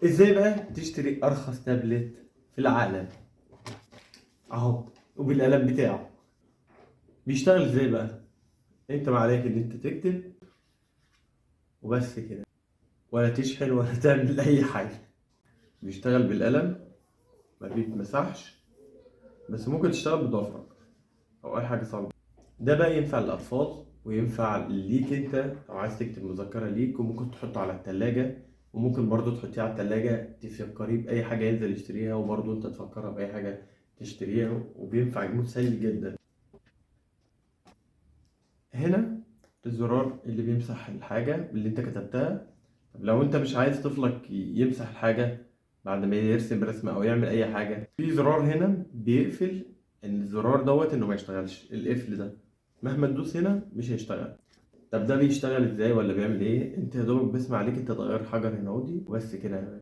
ازاي بقى تشتري ارخص تابلت في العالم اهو، وبالقلم بتاعه؟ بيشتغل ازاي بقى؟ انت ما عليك ان انت تكتب وبس كده، ولا تشحن ولا تعمل اي حاجه. بيشتغل بالقلم، ما بيتمسحش، بس ممكن تشتغل بضفرك او اي حاجه صعبه. ده بقى ينفع للاطفال وينفع ليك انت لو عايز تكتب مذكره ليك، وممكن تحطه على التلاجة، وممكن برضو تحطيه على التلاجة تفكريه بأي حاجة ينزل يشتريها، وبرضو انت تفكرها بأي حاجة تشتريها، وبينفع مسلي جدا. هنا الزرار اللي بيمسح الحاجة اللي انت كتبتها. طب لو انت مش عايز طفلك يمسح الحاجة بعد ما يرسم رسمة او يعمل اي حاجة، في زرار هنا بيقفل ان الزرار انه ما يشتغلش، القفل ده مهما تدوس هنا مش هيشتغل. طب ده بيشتغل ازاي ولا بيعمل ايه؟ انت يا دوبك بسمع عليك انت تغير حجر هنا ودي وبس كده.